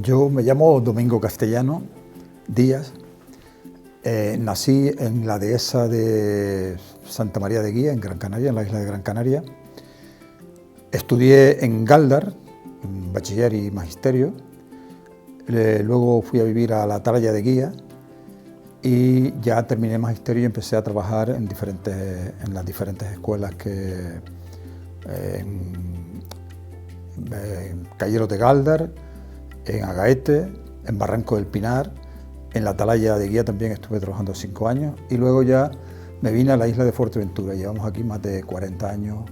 Yo me llamo Domingo Castellano Díaz. Nací en la dehesa de Santa María de Guía, en Gran Canaria, en la isla de Gran Canaria. Estudié en Galdar, bachiller y magisterio. Luego fui a vivir a la Atalaya de Guía y ya terminé magisterio y empecé a trabajar en las diferentes escuelas en Calleros de Galdar, en Agaete, en Barranco del Pinar, en la Atalaya de Guía también estuve trabajando 5 años y luego ya me vine a la isla de Fuerteventura. Llevamos aquí más de 40 años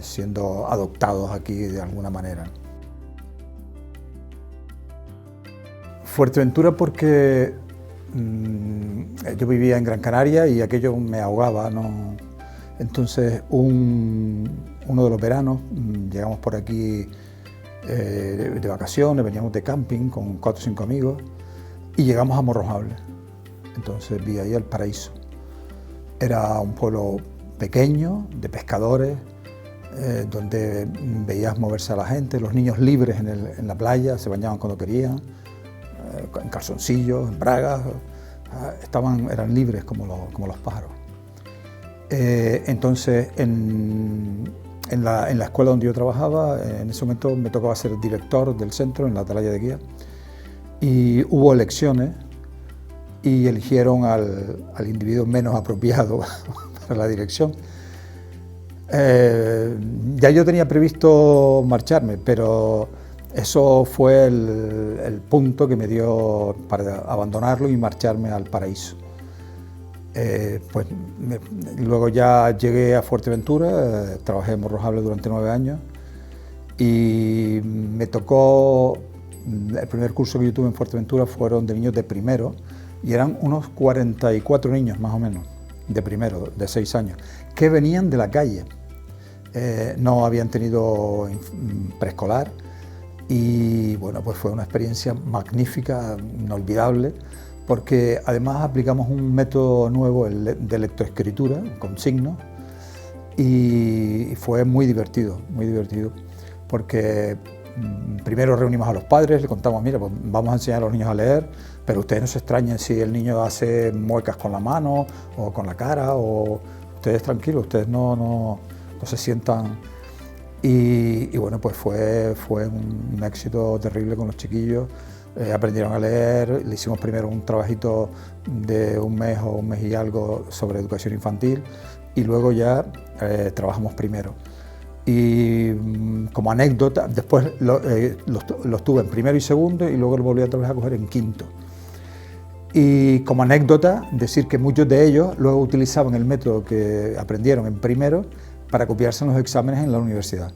siendo adoptados aquí de alguna manera. Fuerteventura porque yo vivía en Gran Canaria y aquello me ahogaba, ¿no? Entonces uno de los veranos llegamos por aquí de vacaciones, veníamos de camping con 4 o 5 amigos y llegamos a Morrojable. Entonces vi ahí el paraíso. Era un pueblo pequeño, de pescadores, donde veías moverse a la gente, los niños libres en la playa, se bañaban cuando querían, en calzoncillos, en bragas, eran libres como los pájaros. Entonces, en la escuela donde yo trabajaba, en ese momento me tocaba ser director del centro, en la Atalaya de Guía, y hubo elecciones y eligieron al individuo menos apropiado para la dirección. Ya yo tenía previsto marcharme, pero eso fue el punto que me dio para abandonarlo y marcharme al paraíso. Luego ya llegué a Fuerteventura, trabajé en Morrojable durante 9 años y me tocó, el primer curso que yo tuve en Fuerteventura fueron de niños de primero y eran unos 44 niños más o menos, de primero, de 6 años, que venían de la calle, no habían tenido preescolar y bueno, pues fue una experiencia magnífica, inolvidable, porque además aplicamos un método nuevo de lectoescritura con signos y fue muy divertido, porque primero reunimos a los padres, le contamos, mira, pues vamos a enseñar a los niños a leer, pero ustedes no se extrañen si el niño hace muecas con la mano o con la cara, o ustedes tranquilos, ustedes no se sientan. Y bueno, pues fue un éxito terrible con los chiquillos. Aprendieron a leer, le hicimos primero un trabajito de un mes o un mes y algo sobre educación infantil y luego ya trabajamos primero. Y como anécdota, después los tuve en primero y segundo y luego los volví a trabajar a coger en quinto. Y como anécdota, decir que muchos de ellos luego utilizaban el método que aprendieron en primero para copiarse en los exámenes en la universidad.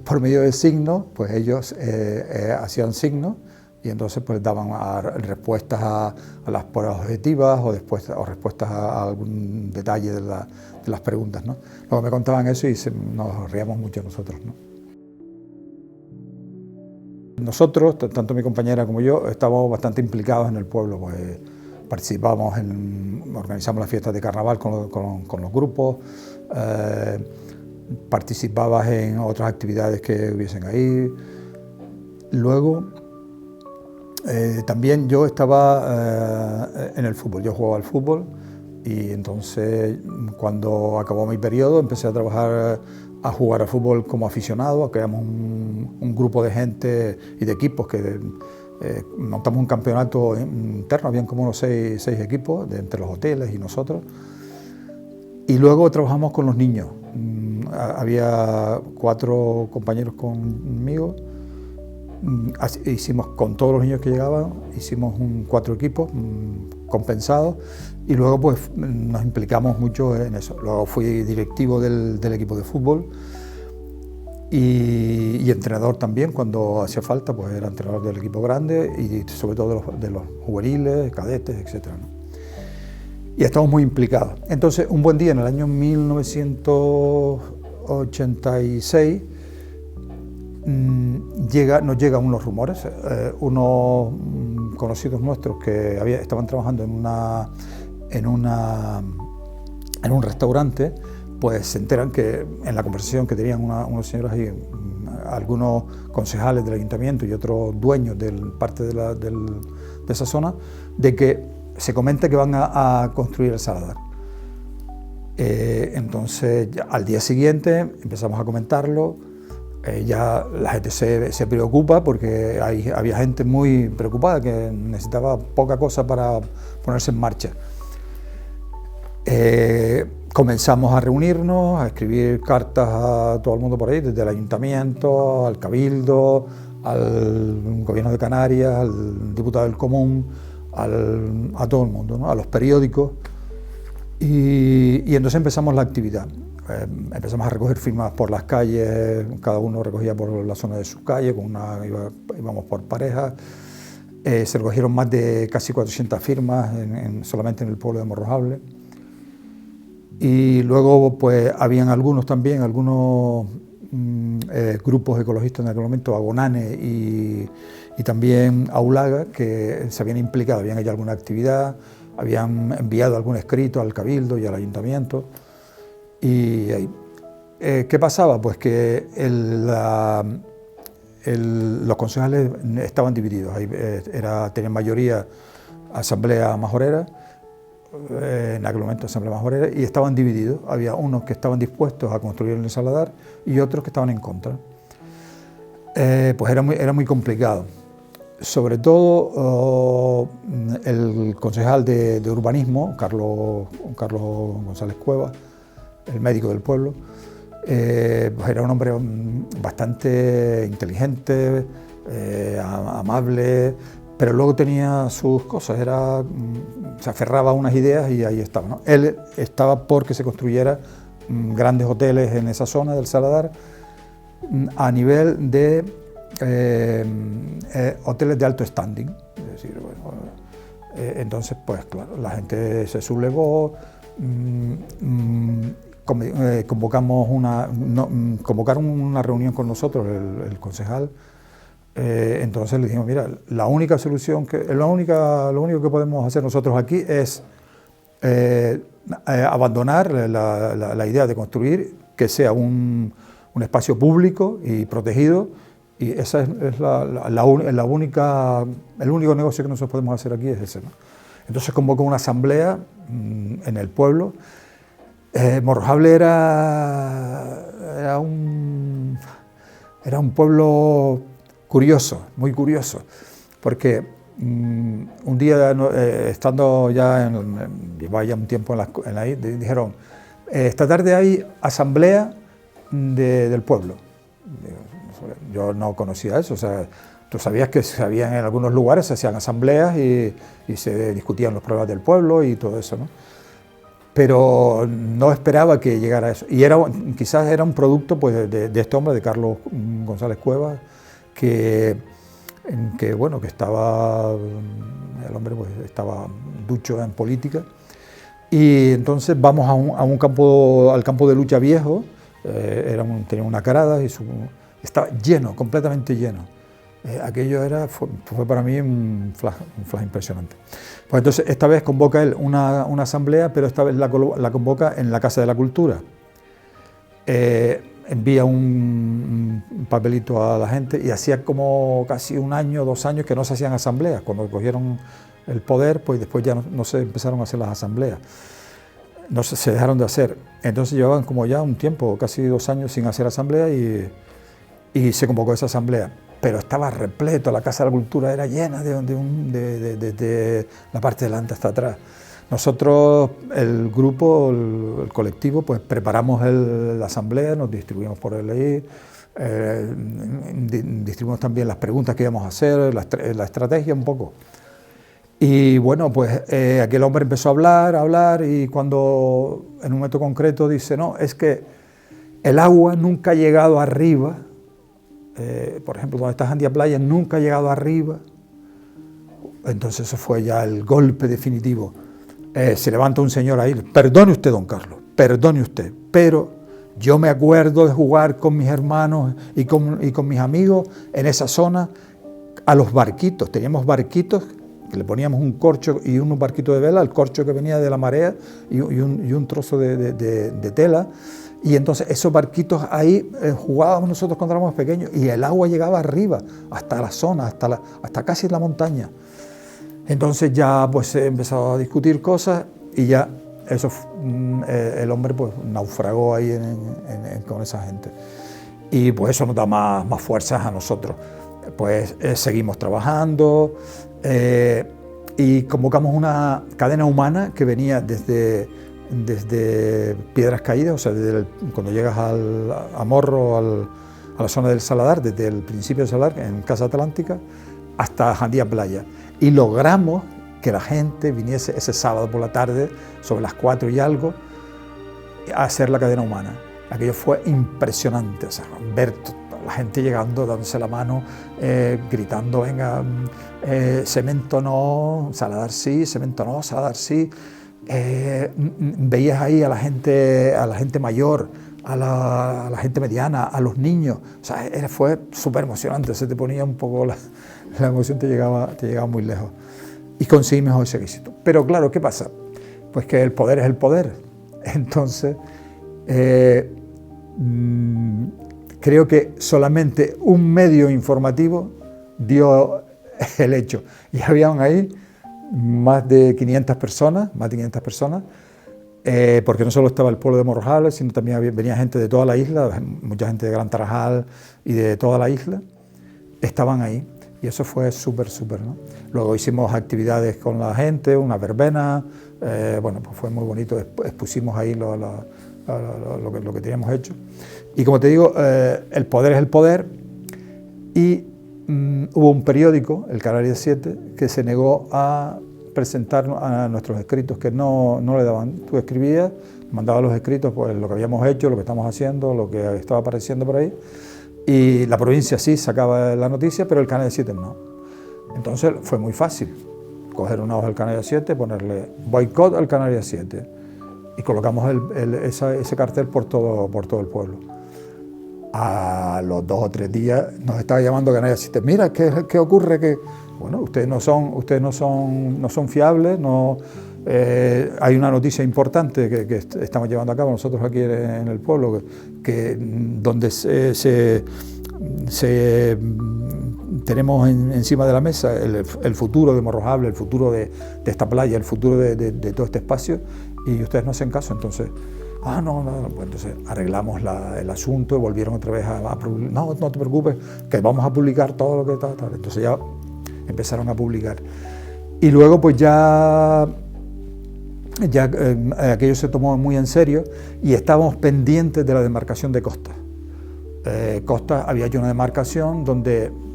Por medio de signos, pues ellos hacían signos y entonces pues daban respuestas a las pruebas objetivas o respuestas a algún detalle de las preguntas, ¿no? Luego me contaban eso y nos reíamos mucho nosotros, ¿no? Nosotros, tanto mi compañera como yo, estamos bastante implicados en el pueblo, pues participamos organizamos las fiestas de carnaval con los grupos, participabas en otras actividades que hubiesen ahí. Luego, también yo estaba en el fútbol, yo jugaba al fútbol y entonces cuando acabó mi periodo empecé a trabajar, a jugar al fútbol como aficionado, creamos un grupo de gente y de equipos que montamos un campeonato interno, habían como unos 6 equipos entre los hoteles y nosotros. Y luego trabajamos con los niños. Había 4 compañeros conmigo. Hicimos con todos los niños que llegaban, hicimos 4 equipos compensados y luego pues nos implicamos mucho en eso. Luego fui directivo del equipo de fútbol y entrenador también cuando hacía falta, pues era entrenador del equipo grande y sobre todo de los juveniles, cadetes, etc., ¿no? Y estamos muy implicados. Entonces, un buen día, en el año 1986, nos llegan unos rumores. Unos conocidos nuestros que estaban trabajando en un restaurante, pues se enteran que en la conversación que tenían unos señores ahí algunos concejales del ayuntamiento y otros dueños de parte de esa zona, de que se comenta que van a construir el Saladar. Entonces, ya, al día siguiente empezamos a comentarlo, ya la gente se preocupa porque había gente muy preocupada que necesitaba poca cosa para ponerse en marcha. Comenzamos a reunirnos, a escribir cartas a todo el mundo por ahí, desde el ayuntamiento, al cabildo, al gobierno de Canarias, al diputado del Común, a todo el mundo, ¿no? A los periódicos. Y entonces empezamos la actividad. Empezamos a recoger firmas por las calles, cada uno recogía por la zona de su calle, íbamos por parejas. Se recogieron más de casi 400 firmas solamente en el pueblo de Morrojable. Y luego pues habían algunos grupos ecologistas en aquel momento, Agonane y también Aulaga, que se habían implicado, habían hecho alguna actividad, habían enviado algún escrito al cabildo y al ayuntamiento. Y ¿qué pasaba? Pues que los concejales estaban divididos. Tenían mayoría asamblea majorera, en aquel momento asamblea majorera, y estaban divididos. Había unos que estaban dispuestos a construir el Saladar y otros que estaban en contra. Pues era muy complicado. Sobre todo el concejal de urbanismo, Carlos González Cuevas, el médico del pueblo, pues era un hombre bastante inteligente, amable, pero luego tenía sus cosas, se aferraba a unas ideas y ahí estaba, ¿no? Él estaba por que se construyera grandes hoteles en esa zona del Saladar a nivel de hoteles de alto standing, es decir, bueno, entonces pues claro, la gente se sublevó, convocaron una reunión con nosotros, el concejal, entonces le dijimos, mira, la única solución, lo único que podemos hacer nosotros aquí es abandonar la idea de construir, que sea un espacio público y protegido, y esa es el único negocio que nosotros podemos hacer aquí es ese, ¿no? Entonces convocó una asamblea en el pueblo. Morrojable era un pueblo curioso, muy curioso, porque un día, estando ya, llevaba ya un tiempo en la dijeron, esta tarde hay asamblea del pueblo. Yo no conocía eso, o sea, tú sabías que en algunos lugares se hacían asambleas y se discutían los problemas del pueblo y todo eso, ¿no? Pero no esperaba que llegara a eso. Y quizás era un producto pues, de este hombre, de Carlos González Cuevas, que estaba, el hombre pues, estaba ducho en política. Y entonces vamos al campo de lucha viejo, tenía una carada y estaba lleno, completamente lleno. Aquello fue para mí un flash impresionante. Pues entonces esta vez convoca él una asamblea, pero esta vez la convoca en la Casa de la Cultura. Envía un papelito a la gente y hacía como casi 1 año, 2 años que no se hacían asambleas. Cuando cogieron el poder, pues después ya no se empezaron a hacer las asambleas. No se dejaron de hacer. Entonces llevaban como ya un tiempo, casi 2 años sin hacer asamblea y se convocó esa asamblea. Pero estaba repleto, la Casa de la Cultura era llena desde la parte de delante hasta atrás. Nosotros, el grupo, el colectivo, pues preparamos la asamblea, nos distribuimos por el ahí, distribuimos también las preguntas que íbamos a hacer, la estrategia un poco. Y bueno, pues aquel hombre empezó a hablar y cuando en un momento concreto dice, no, es que el agua nunca ha llegado arriba. Por ejemplo, donde está Jandía Playa, nunca ha llegado arriba. Entonces eso fue ya el golpe definitivo. Se levanta un señor ahí, perdone usted, don Carlos, perdone usted, pero yo me acuerdo de jugar con mis hermanos y con mis amigos en esa zona a los barquitos. Teníamos barquitos, que le poníamos un corcho y un barquito de vela, el corcho que venía de la marea y un trozo de tela. Y entonces esos barquitos ahí jugábamos nosotros cuando éramos pequeños y el agua llegaba arriba, hasta la zona, hasta casi la montaña. Entonces ya pues se empezó a discutir cosas y ya eso, el hombre pues naufragó ahí con esa gente. Y pues eso nos da más fuerzas a nosotros. Pues seguimos trabajando y convocamos una cadena humana que venía desde Piedras Caídas, o sea, cuando llegas a Morro, a la zona del Saladar, desde el principio del Saladar, en Casa Atlántica, hasta Jandía Playa. Y logramos que la gente viniese ese sábado por la tarde, sobre las 4 y algo, a hacer la cadena humana. Aquello fue impresionante, o sea, ver la gente llegando, dándose la mano, gritando, venga, cemento no, Saladar sí, cemento no, Saladar sí. Veías ahí a la gente mayor, a la gente mediana, a los niños, o sea, fue súper emocionante, se te ponía un poco, la emoción te llegaba muy lejos y conseguimos ese éxito. Pero claro, ¿qué pasa? Pues que el poder es el poder, entonces creo que solamente un medio informativo dio el hecho y habían ahí más de 500 personas, porque no solo estaba el pueblo de Morrojable, sino también venía gente de toda la isla, mucha gente de Gran Tarajal y de toda la isla, estaban ahí, y eso fue súper, ¿no? Luego hicimos actividades con la gente, una verbena, bueno, pues fue muy bonito, expusimos ahí lo que teníamos hecho. Y como te digo, el poder es el poder, y hubo un periódico, el Canarias 7, que se negó a presentar a nuestros escritos, que no le daban. Tú escribías, mandabas los escritos, pues lo que habíamos hecho, lo que estamos haciendo, lo que estaba apareciendo por ahí, y la provincia sí sacaba la noticia, pero el Canarias 7 no. Entonces fue muy fácil coger una hoja del Canarias 7, ponerle boicot al Canarias 7, y colocamos ese cartel por todo el pueblo. A los 2 o 3 días nos estaba llamando Canarias 7, mira, ¿qué ocurre? Que bueno, ustedes no son fiables, hay una noticia importante que estamos llevando a cabo nosotros aquí en el pueblo, donde tenemos encima de la mesa el futuro de Morrojable, el futuro de esta playa, el futuro de todo este espacio, y ustedes no hacen caso. Entonces, no, pues entonces arreglamos el asunto y volvieron otra vez a publicar. No te preocupes, que vamos a publicar todo lo que tal. Entonces ya empezaron a publicar. Y luego pues ya aquello se tomó muy en serio y estábamos pendientes de la demarcación de Costa. Costa había hecho una demarcación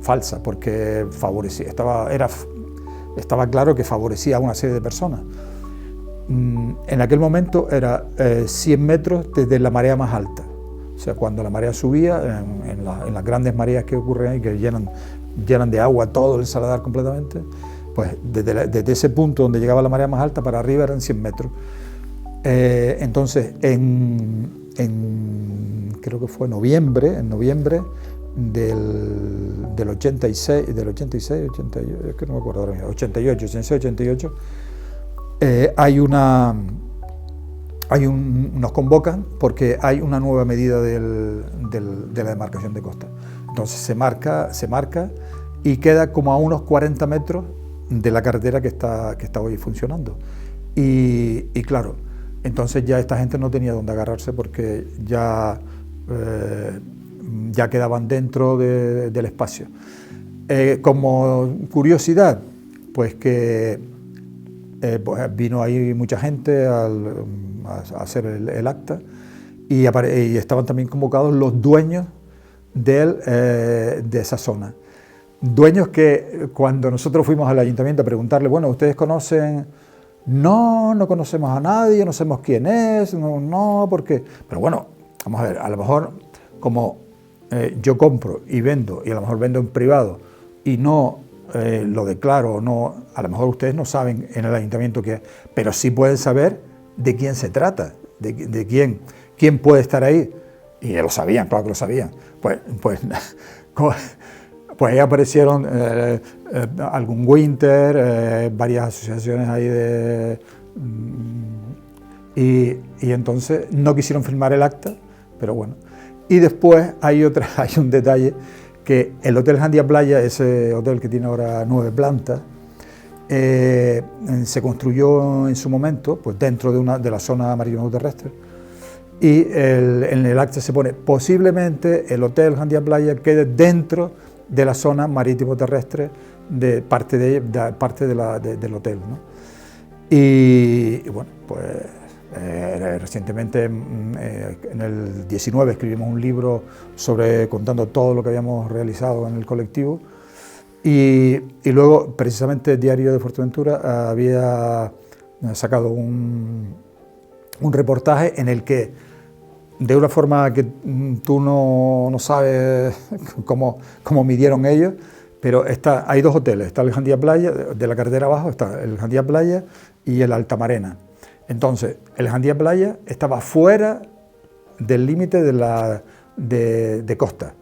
falsa, porque estaba claro que favorecía a una serie de personas. En aquel momento era 100 metros desde la marea más alta, o sea, cuando la marea subía, en las grandes mareas que ocurren ahí, que llenan de agua todo el Saladar completamente, pues desde ese punto donde llegaba la marea más alta para arriba eran 100 metros. Entonces, creo que fue en noviembre del 86, 88, es que no me acuerdo ahora mismo, 88, nos convocan porque hay una nueva medida de la demarcación de Costa. Entonces se marca y queda como a unos 40 metros de la carretera que está hoy funcionando. Y claro, entonces ya esta gente no tenía dónde agarrarse, porque ya quedaban dentro del espacio. Como curiosidad, pues que pues vino ahí mucha gente a hacer el acta, y estaban también convocados los dueños de esa zona. Dueños que cuando nosotros fuimos al ayuntamiento a preguntarle, bueno, ¿ustedes conocen? No conocemos a nadie, no sabemos quién es, no, porque... Pero bueno, vamos a ver, a lo mejor como yo compro y vendo, y a lo mejor vendo en privado y no lo declaro, no, a lo mejor ustedes no saben en el ayuntamiento qué es, pero sí pueden saber de quién se trata, de quién puede estar ahí. Y lo sabían, claro que lo sabían. Pues ahí aparecieron algún Winter, varias asociaciones ahí y entonces no quisieron firmar el acta, pero bueno. Y después hay un detalle, que el Hotel Jandia Playa, ese hotel que tiene ahora 9 plantas, se construyó en su momento pues dentro de la zona marítimo terrestre, y en el acta se pone posiblemente el Hotel Jandia Playa quede dentro de la zona marítimo terrestre de parte del hotel, ¿no? Y bueno, pues recientemente en el 19 escribimos un libro contando todo lo que habíamos realizado en el colectivo, y luego precisamente el Diario de Fuerteventura había sacado un reportaje en el que, de una forma que tú no sabes cómo midieron ellos, pero hay 2 hoteles, está el Jandia Playa, de la carretera abajo está el Jandia Playa y el Altamarena. Entonces, el Jandia Playa estaba fuera del límite de costa,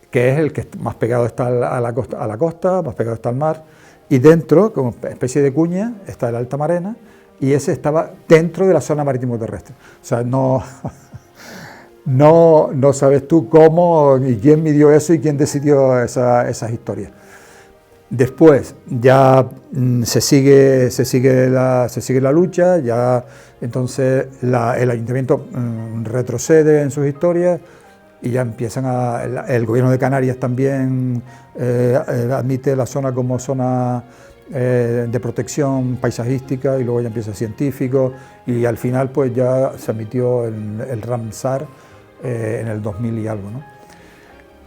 que es el que más pegado está a la costa, más pegado está al mar, y dentro, como especie de cuña, está el Altamarena, y ese estaba dentro de la zona marítimo terrestre. O sea, no sabes tú cómo y quién midió eso y quién decidió esas historias. Después ya se sigue la lucha, ya entonces el ayuntamiento retrocede en sus historias y ya empiezan el gobierno de Canarias también admite la zona como zona de protección paisajística, y luego ya empieza científico, y al final pues ya se admitió el Ramsar en el 2000 y algo, ¿no?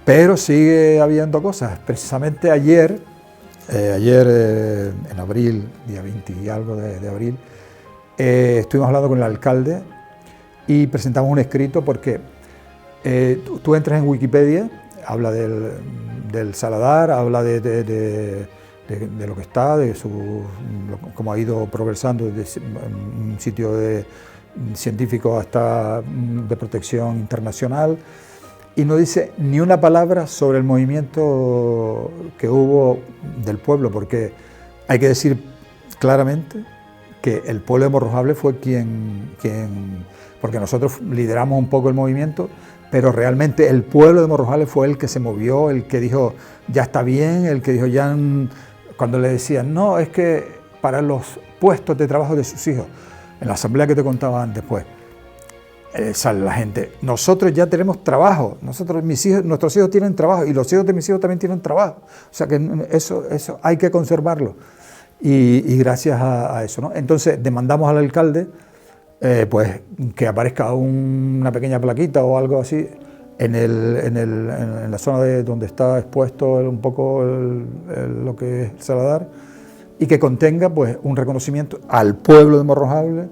Pero sigue habiendo cosas. Precisamente ayer en abril, día 20 y algo de abril, estuvimos hablando con el alcalde y presentamos un escrito, porque tú entras en Wikipedia, habla del Saladar, habla de lo que está, cómo ha ido progresando desde un sitio científico hasta de protección internacional, y no dice ni una palabra sobre el movimiento que hubo del pueblo, porque hay que decir claramente que el pueblo de Morrojable fue porque nosotros lideramos un poco el movimiento, pero realmente el pueblo de Morrojable fue el que se movió, el que dijo ya está bien, el que dijo ya, cuando le decían no, es que para los puestos de trabajo de sus hijos, en la asamblea que te contaba antes, pues sale la gente, nosotros ya tenemos trabajo, nuestros hijos tienen trabajo, y los hijos de mis hijos también tienen trabajo, o sea que eso hay que conservarlo, y gracias a eso, ¿no? Entonces demandamos al alcalde pues que aparezca una pequeña plaquita o algo así en la zona donde está expuesto un poco lo que es el Saladar, y que contenga pues un reconocimiento al pueblo de Morrojable,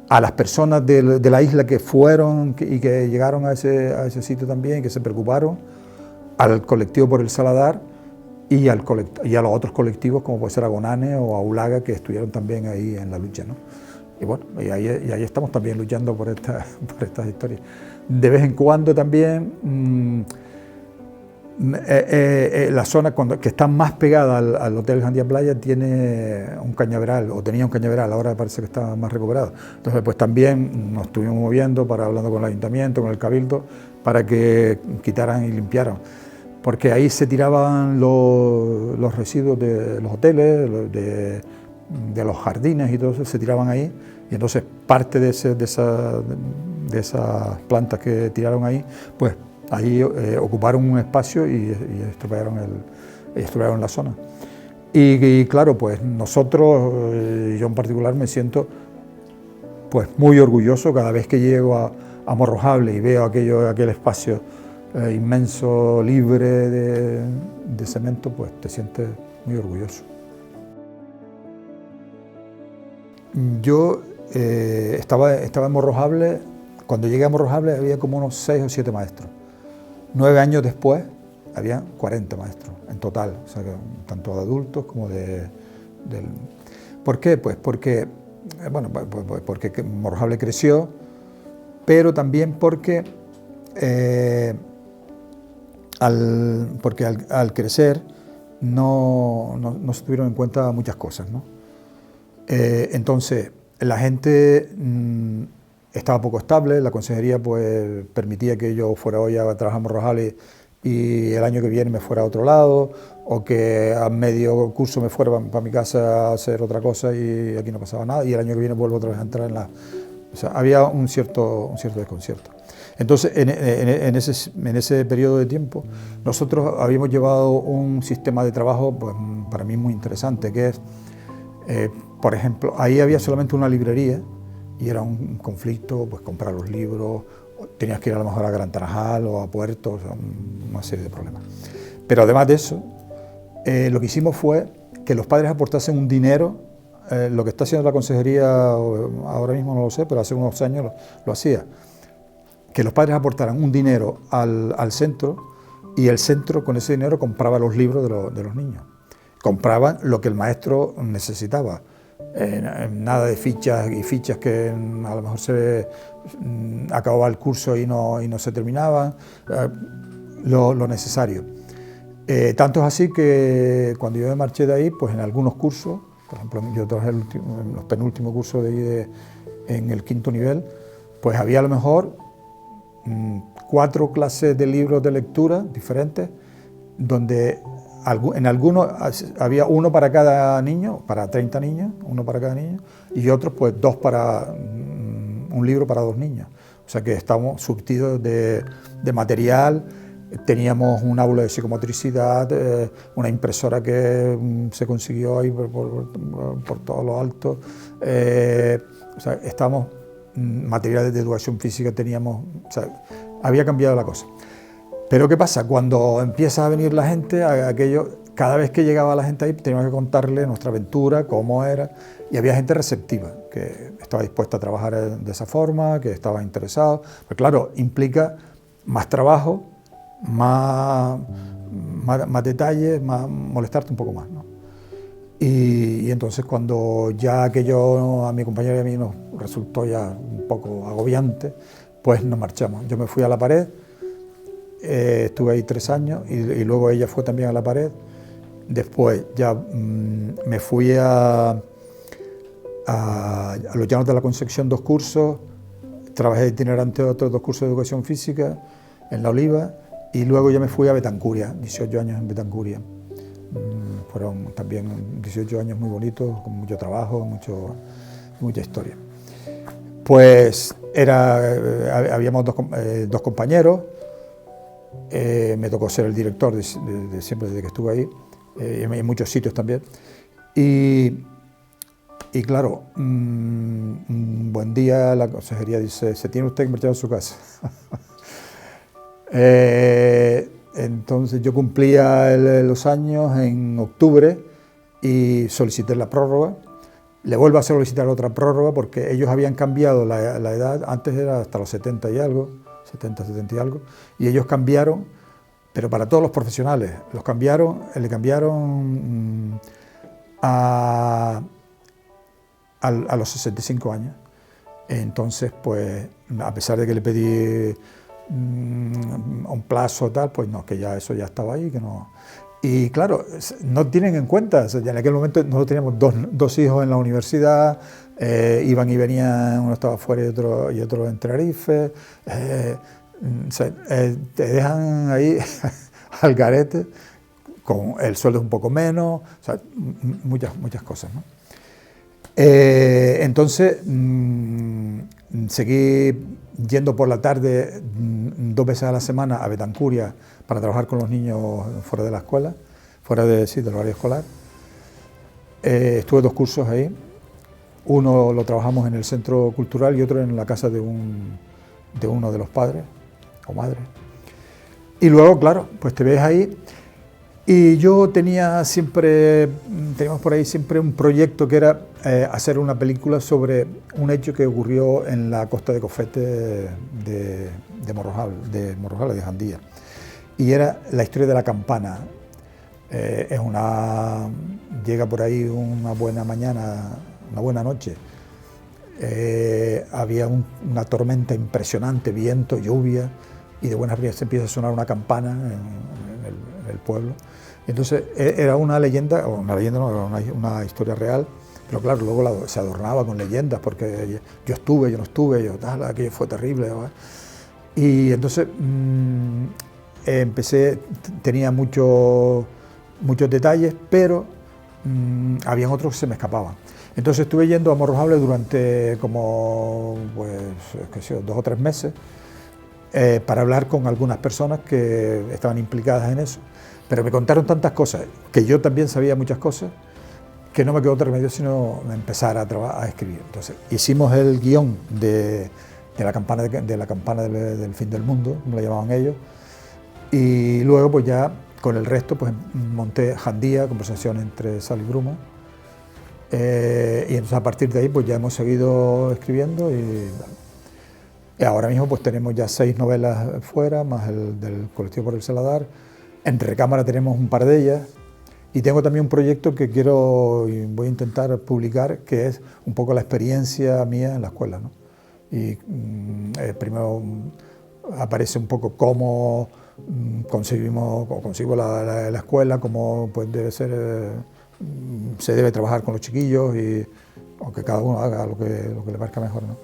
a las personas de la isla que fueron y que llegaron a ese sitio también, que se preocuparon, al colectivo por el Saladar y a los otros colectivos como puede ser Agonane o Aulaga, que estuvieron también ahí en la lucha, ¿no? Y bueno, y ahí estamos también luchando por estas historias. De vez en cuando también la zona que está más pegada al Hotel Jandia Playa tiene un cañaveral, o tenía un cañaveral, ahora parece que está más recuperado. Entonces pues también nos estuvimos moviendo, hablando con el ayuntamiento, con el cabildo, para que quitaran y limpiaran, porque ahí se tiraban los residuos de los hoteles, de los jardines y todo eso, se tiraban ahí, y entonces parte de esas plantas que tiraron ahí, pues ahí ocuparon un espacio y estropearon la zona. Y claro, pues nosotros, yo en particular me siento pues muy orgulloso cada vez que llego a Morrojable y veo aquel espacio inmenso, libre de cemento, pues te sientes muy orgulloso. Yo estaba en Morrojable, cuando llegué a Morrojable había como unos 6 o 7 maestros. 9 años después había 40 maestros en total, o sea, tanto de adultos como ¿Por qué? Pues porque Morrojable creció, pero también porque al crecer no se tuvieron en cuenta muchas cosas, ¿no? Entonces la gente estaba poco estable, la consejería pues permitía que yo fuera hoy a trabajar en Morrojales y el año que viene me fuera a otro lado, o que a medio curso me fuera para mi casa a hacer otra cosa y aquí no pasaba nada, y el año que viene vuelvo otra vez a entrar en la... O sea, había un cierto desconcierto. Entonces, en ese periodo de tiempo, nosotros habíamos llevado un sistema de trabajo pues, para mí muy interesante, que es, por ejemplo, ahí había solamente una librería y era un conflicto, pues comprar los libros, tenías que ir a lo mejor a Gran Tarajal o a Puerto, o sea, una serie de problemas. Pero además de eso, lo que hicimos fue que los padres aportasen un dinero, lo que está haciendo la consejería ahora mismo no lo sé, pero hace unos años lo hacía, que los padres aportaran un dinero al centro y el centro con ese dinero compraba los libros de los niños. Compraban lo que el maestro necesitaba. Nada de fichas y fichas que a lo mejor se acababa el curso y no se terminaban, lo necesario. Tanto es así que cuando yo me marché de ahí, pues en algunos cursos, por ejemplo, yo trabajé en los penúltimos cursos de ahí en el 5º nivel, pues había a lo mejor 4 clases de libros de lectura diferentes, donde en algunos había uno para cada niño, para 30 niños, uno para cada niño, y otros pues un libro para 2 niños. O sea que estamos surtidos de material. Teníamos un aula de psicomotricidad, una impresora que se consiguió ahí por todo lo alto. O sea, estamos materiales de educación física teníamos, o sea, había cambiado la cosa. Pero ¿qué pasa? Cuando empieza a venir la gente, cada vez que llegaba la gente ahí teníamos que contarle nuestra aventura, cómo era, y había gente receptiva, que estaba dispuesta a trabajar de esa forma, que estaba interesado. Pero claro, implica más trabajo, más detalles, molestarte un poco más, ¿no? Y entonces cuando ya aquello a mi compañero y a mí nos resultó ya un poco agobiante, pues nos marchamos. Yo me fui a La Pared, estuve ahí 3 años y luego ella fue también a La Pared. Después ya me fui a los Llanos de la Concepción 2 cursos, trabajé de itinerante otros 2 cursos de educación física en La Oliva y luego ya me fui a Betancuria, 18 años en Betancuria. Fueron también 18 años muy bonitos, con mucho trabajo, mucha historia. Pues habíamos 2 compañeros, me tocó ser el director de siempre desde que estuve ahí, en muchos sitios también. Y claro, un buen día la consejería dice, se tiene usted que marchar a su casa. Entonces yo cumplía los años en octubre y solicité la prórroga. Le vuelvo a solicitar otra prórroga porque ellos habían cambiado la edad, antes era hasta los 70 y algo, 70 y algo, y ellos cambiaron, pero para todos los profesionales, le cambiaron a los 65 años. Entonces, pues, a pesar de que le pedí un plazo tal, pues no, que ya eso ya estaba ahí, que no. Y claro, no tienen en cuenta, o sea, en aquel momento nosotros teníamos dos hijos en la universidad, iban y venían, uno estaba fuera y otro en Tenerife, o sea, te dejan ahí al garete, con el sueldo un poco menos, o sea, muchas cosas, ¿no? Entonces, seguí yendo por la tarde 2 veces a la semana a Betancuria para trabajar con los niños fuera de la escuela, fuera del horario escolar. Estuve 2 cursos ahí, uno lo trabajamos en el centro cultural y otro en la casa de uno de los padres o madres. Y luego, claro, pues te ves ahí. Y yo teníamos por ahí siempre un proyecto que era hacer una película sobre un hecho que ocurrió en la costa de Cofete de Morrojales, de Jandía. Y era la historia de la campana. Llega por ahí una buena mañana, una buena noche. Había una tormenta impresionante, viento, lluvia, y de buenas primeras empieza a sonar una campana en el pueblo. Entonces era una leyenda, o una leyenda no, era una historia real, pero claro, luego se adornaba con leyendas, porque yo estuve, yo no estuve, yo tal, aquello fue terrible, ¿no? Y entonces tenía muchos detalles, pero habían otros que se me escapaban. Entonces estuve yendo a Morrojable durante como, pues, qué sé yo, 2 o 3 meses, para hablar con algunas personas que estaban implicadas en eso, pero me contaron tantas cosas, que yo también sabía muchas cosas, que no me quedó otro remedio sino empezar a escribir. Entonces hicimos el guión de la campana del fin del mundo, como la llamaban ellos, y luego pues ya con el resto pues monté Jandía, conversación entre Sal y Bruma, y entonces a partir de ahí pues ya hemos seguido escribiendo y ahora mismo pues tenemos ya 6 novelas fuera, más el del colectivo por el Saladar. En recámara tenemos un par de ellas y tengo también un proyecto que quiero y voy a intentar publicar, que es un poco la experiencia mía en la escuela, ¿no? Y primero aparece un poco cómo consigo la escuela, cómo pues debe ser, se debe trabajar con los chiquillos, y aunque cada uno haga lo que le parezca mejor, ¿no?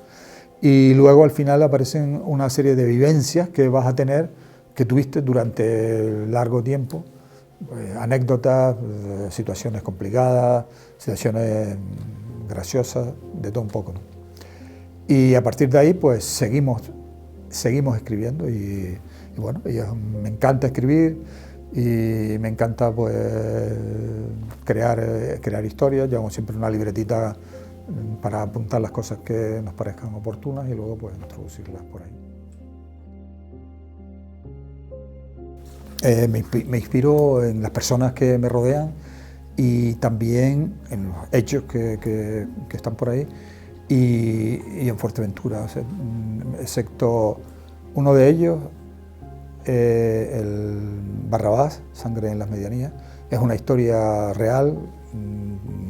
Y luego al final aparecen una serie de vivencias que vas a tener, que tuviste durante largo tiempo, anécdotas, situaciones complicadas, situaciones graciosas, de todo un poco, ¿no? Y a partir de ahí pues seguimos escribiendo y bueno, me encanta escribir y me encanta pues crear historias. Llevamos siempre una libretita para apuntar las cosas que nos parezcan oportunas y luego pues introducirlas por ahí. Me inspiro en las personas que me rodean y también en los hechos que están por ahí y en Fuerteventura, o sea, excepto uno de ellos, el Barrabás, Sangre en las Medianías. Es una historia real,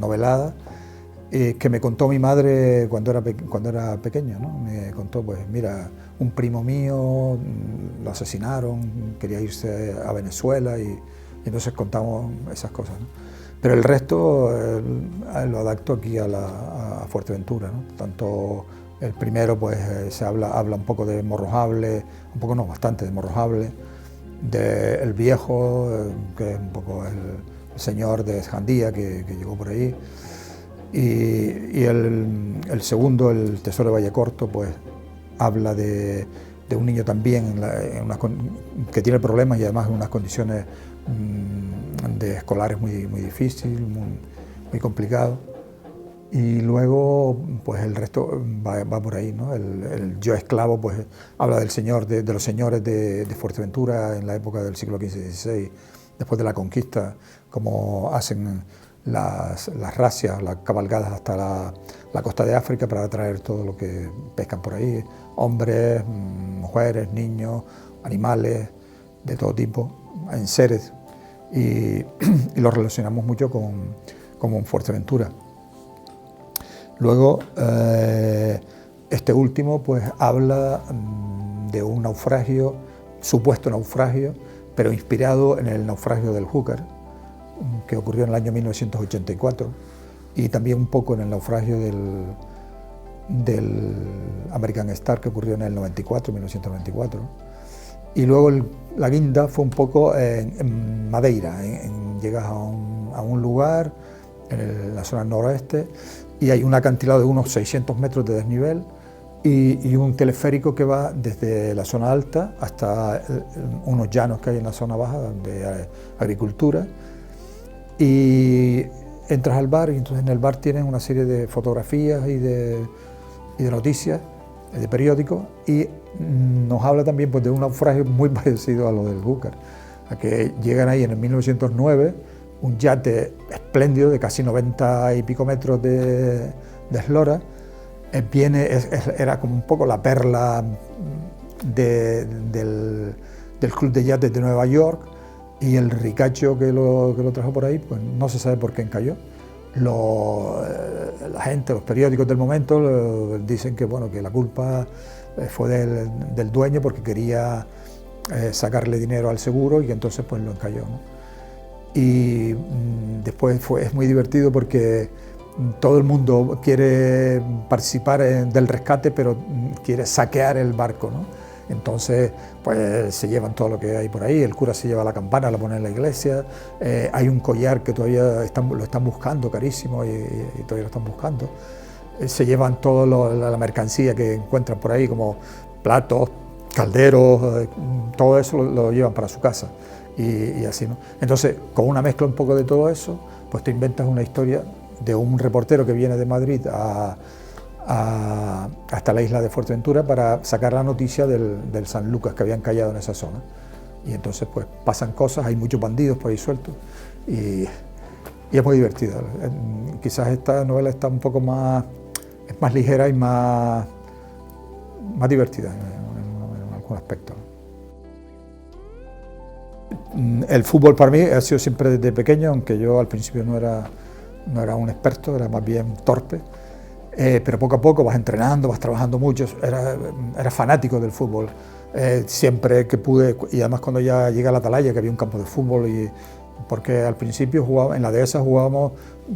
novelada, que me contó mi madre cuando era pequeño, ¿no? Me contó, pues mira, un primo mío lo asesinaron, quería irse a Venezuela y entonces contamos esas cosas, ¿no? Pero el resto lo adapto aquí a Fuerteventura, ¿no? Tanto el primero pues se habla un poco de Morrojable, un poco no, bastante de Morrojable, de El Viejo, que es un poco el señor de Jandía que llegó por ahí. Y el segundo, El Tesoro de Vallecorto, pues habla de un niño también que tiene problemas y además en unas condiciones de escolares muy difíciles, muy complicados. Y luego pues el resto va por ahí, ¿no? El Yo Esclavo pues habla del señor, de los señores de Fuerteventura en la época del siglo XV y XVI, después de la conquista, cómo hacen las razias, las cabalgadas hasta la costa de África para traer todo lo que pescan por ahí, hombres, mujeres, niños, animales de todo tipo, enseres, y lo relacionamos mucho con Fuerteventura. Luego, este último pues habla de un naufragio, supuesto naufragio, pero inspirado en el naufragio del Júcar, que ocurrió en el año 1984, y también un poco en el naufragio del American Star, que ocurrió en el 1994. Y luego la guinda fue un poco en Madeira, llegas a un lugar en la zona noroeste y hay un acantilado de unos 600 metros de desnivel y un teleférico que va desde la zona alta hasta unos llanos que hay en la zona baja, donde hay agricultura. Y entras al bar y entonces en el bar tienen una serie de fotografías y de noticias, de periódicos, y nos habla también pues, de un naufragio muy parecido a lo del Júcar, a que llegan ahí en el 1909, un yate espléndido de casi 90 y pico metros de eslora, era como un poco la perla del Club de Yates de Nueva York, y el ricacho que lo trajo por ahí, pues no se sabe por qué encalló. La gente, los periódicos del momento dicen que, bueno, que la culpa fue del dueño porque quería sacarle dinero al seguro y que entonces pues lo encalló, ¿no? Y después es muy divertido porque todo el mundo quiere participar del rescate, pero quiere saquear el barco, ¿no? Entonces, pues se llevan todo lo que hay por ahí, el cura se lleva la campana, la pone en la iglesia, hay un collar que todavía lo están buscando carísimo y todavía lo están buscando. Se llevan toda la mercancía que encuentran por ahí, como platos, calderos, todo eso lo llevan para su casa y así, ¿no? Entonces, con una mezcla un poco de todo eso, pues te inventas una historia de un reportero que viene de Madrid hasta la isla de Fuerteventura para sacar la noticia del San Lucas que habían callado en esa zona. Y entonces pues pasan cosas, hay muchos bandidos por ahí sueltos y es muy divertida. Quizás esta novela está un poco más, es más ligera y más divertida en algún aspecto. El fútbol para mí ha sido siempre desde pequeño, aunque yo al principio no era un experto, era más bien torpe. Pero poco a poco vas entrenando, vas trabajando mucho, era fanático del fútbol, siempre que pude, y además cuando ya llegué a la Atalaya, que había un campo de fútbol, porque al principio jugaba, en la dehesa jugábamos,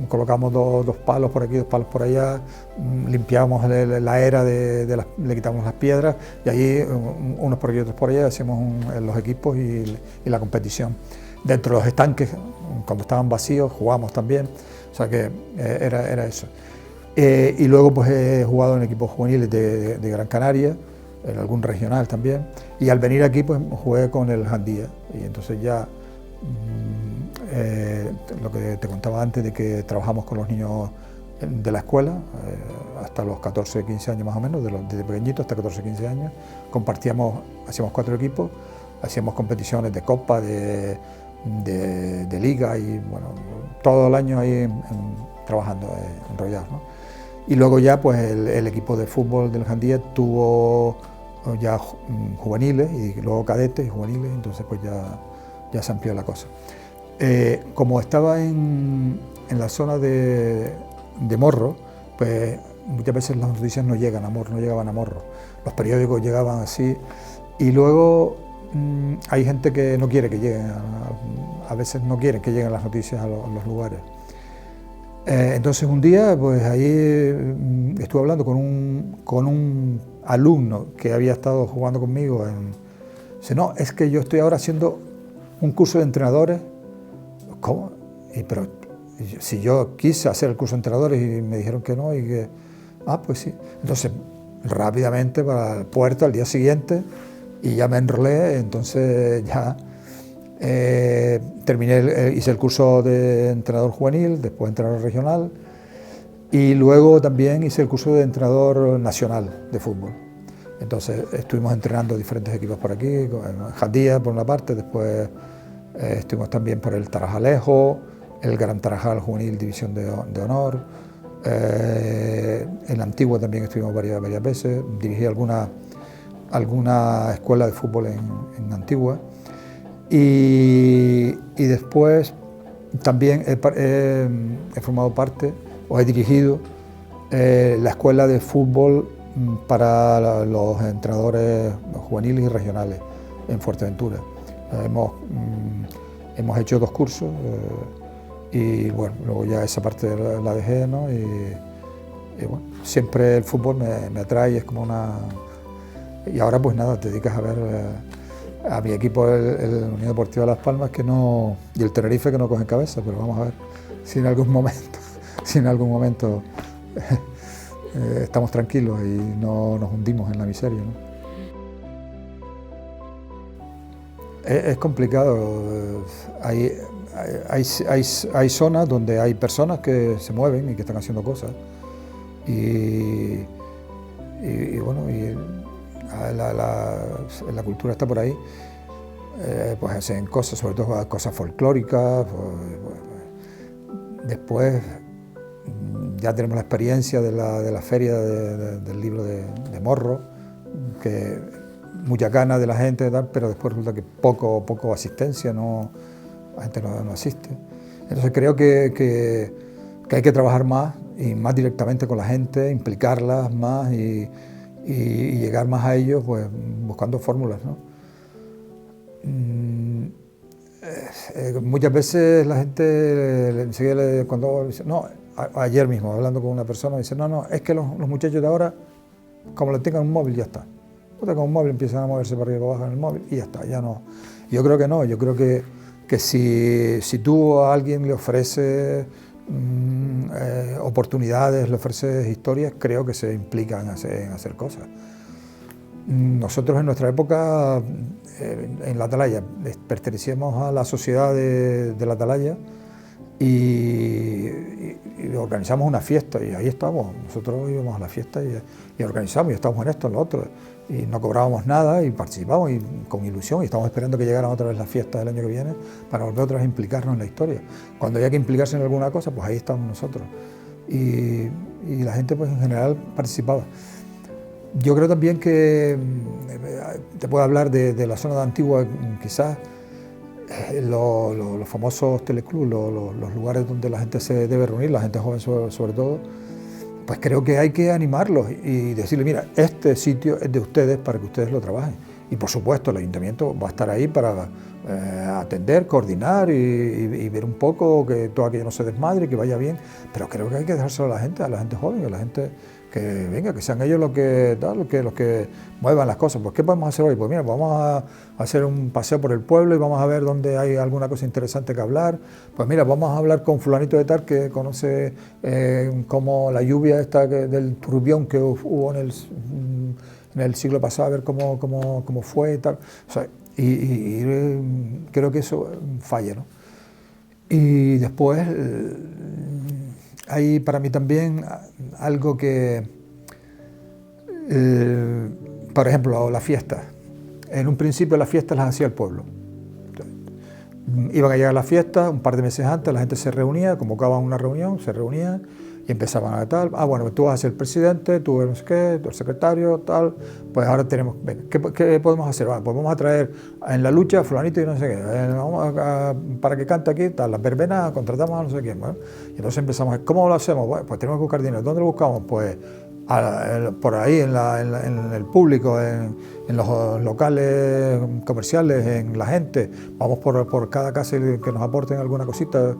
colocábamos dos palos por aquí, dos palos por allá, limpiábamos la era, le quitábamos las piedras, y allí unos por aquí, otros por allá, hacíamos los equipos y la competición. Dentro de los estanques, cuando estaban vacíos, jugábamos también, o sea que era eso. Y luego pues he jugado en equipos juveniles de Gran Canaria, en algún regional también, y al venir aquí pues jugué con el Jandía, y entonces ya lo que te contaba antes de que trabajamos con los niños de la escuela, hasta los 14, 15 años más o menos, desde pequeñitos hasta 14, 15 años, hacíamos 4 equipos, hacíamos competiciones de copa, de liga, y bueno, todo el año ahí trabajando, enrollados, ¿no? Y luego ya pues el equipo de fútbol del Jandía tuvo ya juveniles y luego cadetes y juveniles, entonces pues ya se amplió la cosa. Como estaba en la zona de Morro, pues muchas veces las noticias no llegaban a Morro. Los periódicos llegaban así y luego hay gente que no quiere que lleguen, a veces no quieren que lleguen las noticias a los lugares. Entonces un día, pues ahí estuve hablando con un alumno que había estado jugando conmigo. Dice, no, es que yo estoy ahora haciendo un curso de entrenadores. ¿Cómo? Pero si yo quise hacer el curso de entrenadores y me dijeron que no, y que... Ah, pues sí. Entonces, rápidamente para el puerto al día siguiente, y ya me enrolé, entonces ya... hice el curso de entrenador juvenil, después entrenador regional y luego también hice el curso de entrenador nacional de fútbol. Entonces estuvimos entrenando diferentes equipos por aquí, en Jandía por una parte, después estuvimos también por el Tarajalejo, el Gran Tarajal Juvenil División de Honor, en la Antigua también estuvimos varias veces, dirigí alguna escuela de fútbol en Antigua. Y después también he formado parte, o he dirigido, la escuela de fútbol para los entrenadores juveniles y regionales en Fuerteventura. Hemos hecho 2 cursos y bueno, luego ya esa parte la dejé, ¿no? Y bueno, siempre el fútbol me atrae, es como una... Y ahora pues nada, te dedicas a ver... a mi equipo, el Unión Deportiva Las Palmas, y el Tenerife, que no cogen cabeza, pero vamos a ver si en algún momento estamos tranquilos y no nos hundimos en la miseria, ¿no? Es complicado, hay zonas donde hay personas que se mueven y que están haciendo cosas y bueno, la cultura está por ahí, pues hacen cosas, sobre todo cosas folclóricas. Después ya tenemos la experiencia de la feria del libro de Morro, que mucha gana de la gente, pero después resulta que poco asistencia, la gente no asiste. Entonces creo que hay que trabajar más y más directamente con la gente, implicarlas más y llegar más a ellos, pues buscando fórmulas, ¿no? Muchas veces la gente enseguida cuando dice, no, ayer mismo, hablando con una persona, me dice, no, es que los muchachos de ahora, como le tengan un móvil, ya está. Cuando tengan un móvil, empiezan a moverse para arriba y para abajo en el móvil y ya está, ya no. Yo creo que no, yo creo que si tú a alguien le ofreces oportunidades, le ofreces historias, creo que se implican en hacer cosas. Nosotros en nuestra época, en la Atalaya, pertenecíamos a la sociedad de la Atalaya y organizamos una fiesta y ahí estábamos, nosotros íbamos a la fiesta y organizamos y estábamos en esto, en lo otro, y no cobrábamos nada y participábamos y con ilusión y estábamos esperando que llegaran otra vez las fiestas del año que viene para volver otra vez a implicarnos en la historia. Cuando había que implicarse en alguna cosa, pues ahí estábamos nosotros y la gente pues en general participaba. Yo creo también que te puedo hablar de la zona de Antigua, quizás los famosos teleclubs, los lugares donde la gente se debe reunir, la gente joven sobre todo, pues creo que hay que animarlos y decirle, mira, este sitio es de ustedes para que ustedes lo trabajen. Y por supuesto el ayuntamiento va a estar ahí para atender, coordinar y ver un poco que todo aquello no se desmadre, que vaya bien, pero creo que hay que dejárselo a la gente joven, a la gente que venga, que sean ellos los que muevan las cosas. Pues ¿qué podemos hacer hoy? Pues mira, vamos a hacer un paseo por el pueblo y vamos a ver dónde hay alguna cosa interesante que hablar. Pues mira, vamos a hablar con fulanito de tal que conoce como la lluvia esta del turbión que hubo en el siglo pasado, a ver cómo fue y tal. O sea, y creo que eso falla, ¿no? Y después hay para mí también algo que, por ejemplo, las fiestas. En un principio las fiestas las hacía el pueblo. Iban a llegar las fiestas, un par de meses antes la gente se reunía, convocaban una reunión, se reunían y empezaban a tal, bueno, tú vas a ser el presidente, tú no sé qué, tú el secretario, tal, pues ahora tenemos, venga, ¿qué podemos hacer? Pues vamos a traer en la lucha a fulanito y no sé qué, para que cante aquí, tal, las verbenas contratamos a no sé quién, bueno, y entonces empezamos, ¿cómo lo hacemos? Bueno, pues tenemos que buscar dinero, ¿dónde lo buscamos? Pues por ahí en el público, en los locales comerciales, en la gente, vamos por cada casa que nos aporten alguna cosita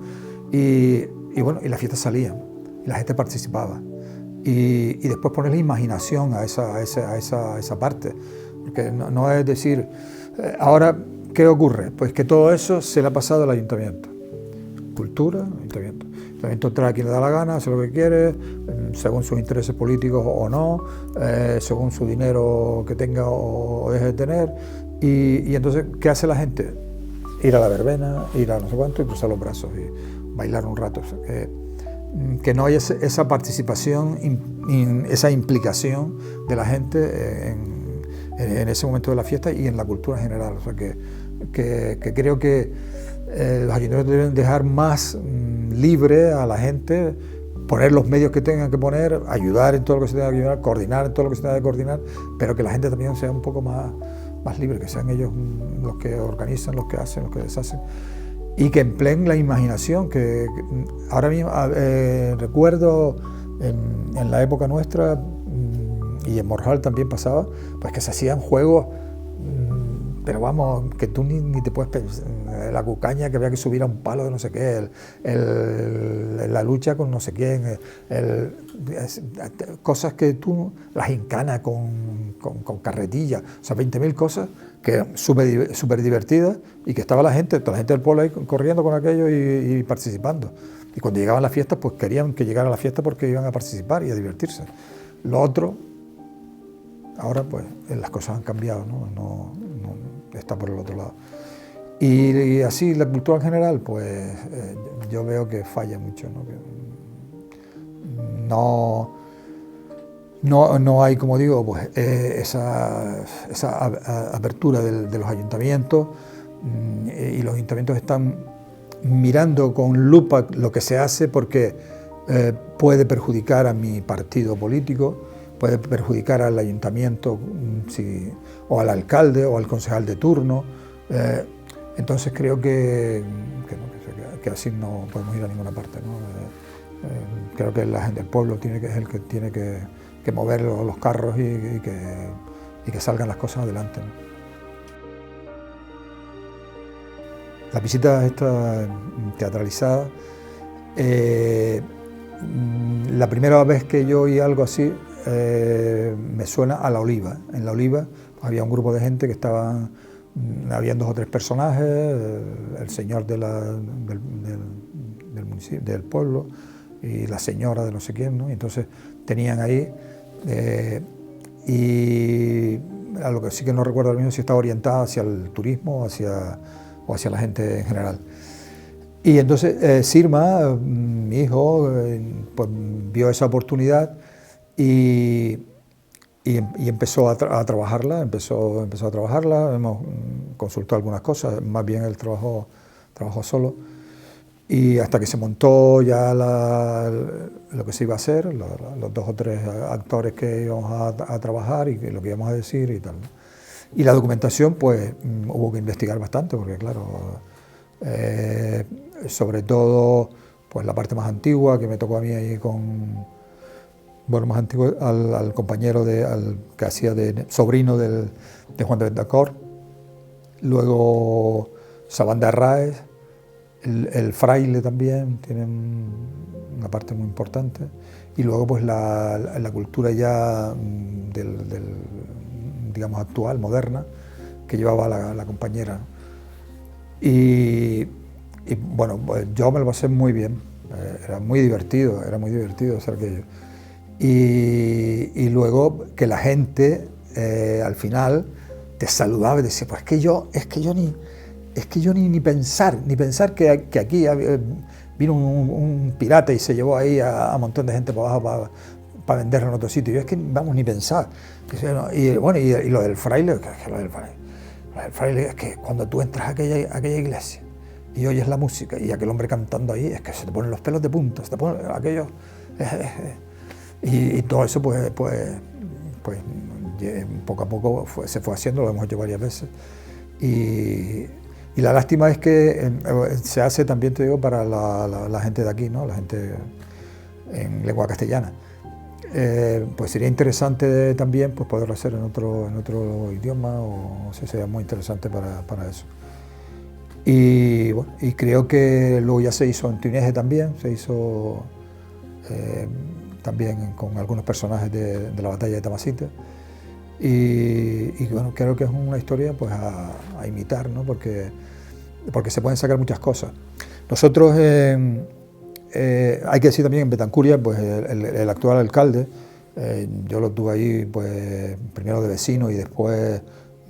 y bueno, y las fiestas salían. Y la gente participaba. Y después ponerle imaginación a esa parte. Porque no es decir, ahora, ¿qué ocurre? Pues que todo eso se le ha pasado al ayuntamiento. Cultura, ayuntamiento. El ayuntamiento trae a quien le da la gana, hace lo que quiere, según sus intereses políticos o no, según su dinero que tenga o deje de tener. Y entonces, ¿qué hace la gente? Ir a la verbena, ir a no sé cuánto y cruzar los brazos y bailar un rato. O sea, que no haya esa participación, esa implicación de la gente en ese momento de la fiesta y en la cultura en general. O sea, que creo que los ayuntamientos deben dejar más libre a la gente, poner los medios que tengan que poner, ayudar en todo lo que se tenga que ayudar, coordinar en todo lo que se tenga que coordinar, pero que la gente también sea un poco más libre, que sean ellos los que organizan, los que hacen, los que deshacen. Y que empleen la imaginación, que ahora mismo recuerdo en la época nuestra, y en Morjal también pasaba, pues que se hacían juegos, pero vamos, que tú ni te puedes pensar, la cucaña que había que subir a un palo de no sé qué, la lucha con no sé quién, cosas que tú, las gincanas con carretillas, o sea, 20.000 cosas que eran súper divertidas y que estaba toda la gente del pueblo ahí corriendo con aquello y participando. Y cuando llegaban las fiestas, pues querían que llegara la fiesta porque iban a participar y a divertirse. Lo otro, ahora pues las cosas han cambiado, no está por el otro lado. Y así la cultura en general, pues yo veo que falla mucho, no hay, como digo, pues esa apertura de los ayuntamientos, y los ayuntamientos están mirando con lupa lo que se hace porque puede perjudicar a mi partido político, puede perjudicar al ayuntamiento o al alcalde o al concejal de turno. Entonces creo que así no podemos ir a ninguna parte, ¿no? Creo que la gente del pueblo es el que tiene que mover los carros y que salgan las cosas adelante, ¿no? La visita esta teatralizada La primera vez que yo oí algo así me suena a La Oliva. En La Oliva había un grupo de gente que estaban, habían 2 o 3 personajes, el señor del municipio, del pueblo, y la señora de no sé quién, ¿no? Y entonces tenían ahí, y a lo que sí que no recuerdo ahora mismo si estaba orientada hacia el turismo o hacia la gente en general. Y entonces Sirma, mi hijo, pues vio esa oportunidad y empezó a trabajarla, empezó a trabajarla, hemos consultado algunas cosas, más bien él trabajó solo, y hasta que se montó ya lo que se iba a hacer, los 2 o 3 actores que íbamos a trabajar y lo que íbamos a decir y tal, ¿no? Y la documentación, pues hubo que investigar bastante, porque claro, sobre todo pues la parte más antigua que me tocó a mí ahí más antiguo, al compañero que hacía de sobrino de Juan de Bentancor, luego Sabán de Arraez, el fraile también tiene una parte muy importante, y luego pues la cultura ya digamos actual, moderna, que llevaba la compañera, ¿no? Y bueno, pues yo me lo pasé muy bien, era muy divertido hacer aquello. Y luego que la gente al final te saludaba y decía, pues es que yo ni pensar que aquí vino un pirata y se llevó ahí a un montón de gente para abajo para venderlo en otro sitio. Yo es que vamos ni pensar. Y bueno, y lo del fraile, lo del fraile es que cuando tú entras a aquella iglesia y oyes la música y aquel hombre cantando ahí, es que se te ponen los pelos de punta, se te ponen aquellos... Y todo eso pues poco a poco se fue haciendo, lo hemos hecho varias veces. Y la lástima es que se hace también, te digo, para la gente de aquí, ¿no? La gente en lengua castellana. Pues sería interesante también pues poderlo hacer en otro idioma, o sería muy interesante para eso. Y bueno, y creo que luego ya se hizo en Túnez también, se hizo también con algunos personajes de la batalla de Tamasite. Y bueno, creo que es una historia pues a imitar, ¿no? Porque se pueden sacar muchas cosas. Nosotros, hay que decir también en Betancuria, pues el actual alcalde, yo lo tuve ahí pues primero de vecino y después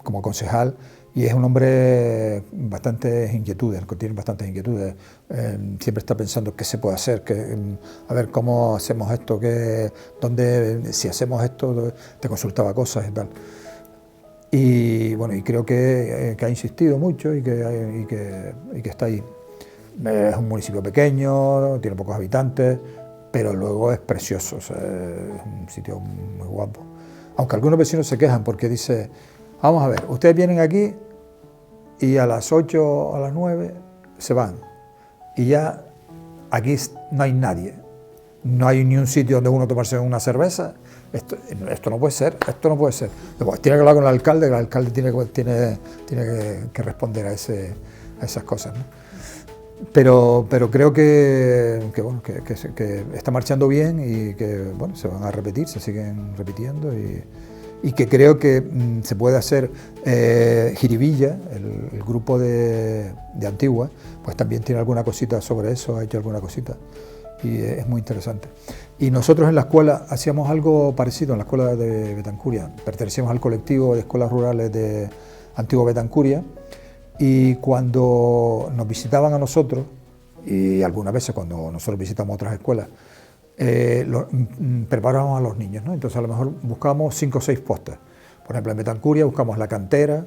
como concejal, y es un hombre bastantes inquietudes, que tiene bastantes inquietudes. Siempre está pensando qué se puede hacer, a ver cómo hacemos esto, si hacemos esto, te consultaba cosas y tal. Y bueno, y creo que ha insistido mucho y que está ahí. Es un municipio pequeño, tiene pocos habitantes, pero luego es precioso, o sea, es un sitio muy guapo. Aunque algunos vecinos se quejan porque dice, vamos a ver, ustedes vienen aquí y a las 8 o a las 9 se van, y ya aquí no hay nadie, no hay ni un sitio donde uno tomarse una cerveza. Esto no puede ser, Pues tiene que hablar con el alcalde tiene que responder a esas cosas, ¿no? Pero creo que está marchando bien y que bueno, se van a repetir, se siguen repitiendo, y que creo que se puede hacer. Jiribilla, el grupo de Antigua, pues también tiene alguna cosita sobre eso, ha hecho alguna cosita, y es muy interesante. Y nosotros en la escuela hacíamos algo parecido, en la escuela de Betancuria, pertenecíamos al colectivo de escuelas rurales de Antigua Betancuria, y cuando nos visitaban a nosotros, y algunas veces cuando nosotros visitamos otras escuelas, preparábamos a los niños, ¿no? Entonces a lo mejor buscábamos 5 o 6 postas. Por ejemplo, en Betancuria buscamos la cantera,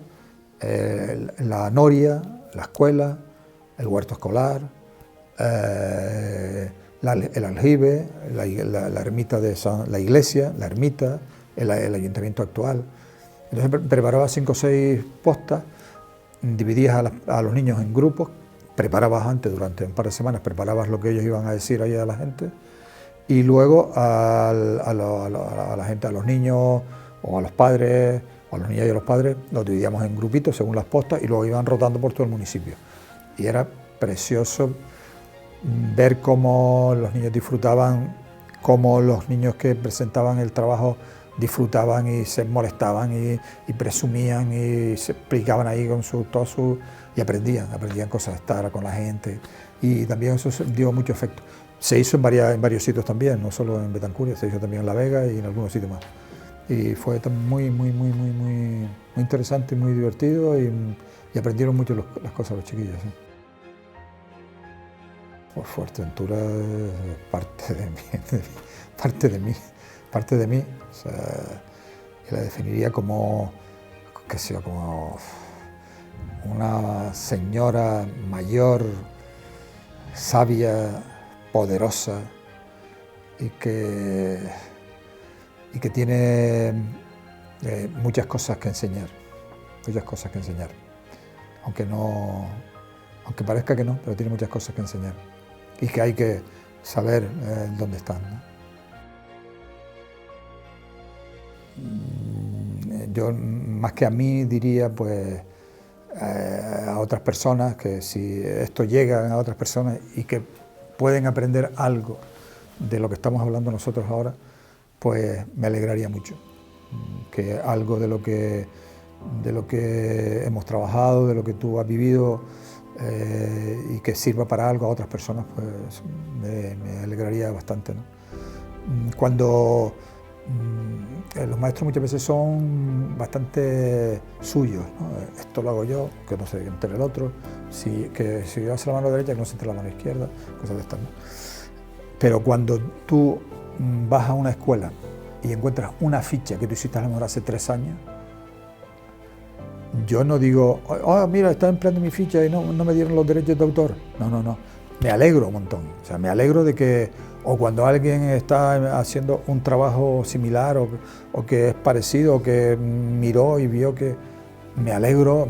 la noria, la escuela, el huerto escolar, el aljibe, la ermita la iglesia, la ermita, el ayuntamiento actual. Entonces preparabas 5 o 6 postas, dividías a los niños en grupos, preparabas antes, durante un par de semanas, preparabas lo que ellos iban a decir ahí a la gente, y luego a la gente, a los niños o a los padres, o a los niños y a los padres, los dividíamos en grupitos según las postas, y luego iban rotando por todo el municipio. Y era precioso, ver cómo los niños disfrutaban, cómo los niños que presentaban el trabajo disfrutaban y se molestaban y presumían y se explicaban ahí con y aprendían cosas, estar con la gente, y también eso dio mucho efecto. Se hizo en varios sitios también, no solo en Betancuria, se hizo también en La Vega y en algunos sitios más. Y fue muy interesante, muy divertido, y aprendieron mucho las cosas los chiquillos, ¿sí? Pues Fuerteventura es parte de mí, parte de mí. O sea, yo la definiría como, qué sé yo, como una señora mayor, sabia, poderosa, y que tiene muchas cosas que enseñar, aunque parezca que no, pero tiene muchas cosas que enseñar, y que hay que saber dónde están, ¿no? Yo, más que a mí, diría pues a otras personas, que si esto llega a otras personas y que pueden aprender algo de lo que estamos hablando nosotros ahora, pues me alegraría mucho. Que algo de lo que hemos trabajado, de lo que tú has vivido, y que sirva para algo a otras personas, pues me alegraría bastante, ¿no? Cuando los maestros muchas veces son bastante suyos, ¿no? Esto lo hago yo, que no se entere el otro, que si yo hago la mano derecha, que no se entere la mano izquierda, cosas de estas, ¿no? Pero cuando tú vas a una escuela y encuentras una ficha que tú hiciste a lo mejor hace 3 años, yo no digo, oh, mira, está empleando mi ficha y no me dieron los derechos de autor. No. Me alegro un montón. O sea, me alegro de que, o cuando alguien está haciendo un trabajo similar o que es parecido, o que miró y vio que... Me alegro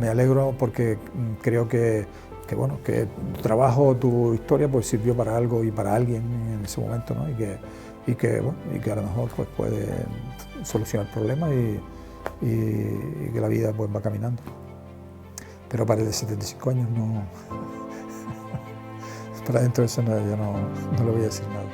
porque creo que bueno, que tu trabajo, tu historia, pues sirvió para algo y para alguien en ese momento, ¿no? Y que a lo mejor pues puede solucionar problemas y que la vida pues va caminando. Pero para el de 75 años no, para dentro de eso no le voy a decir nada.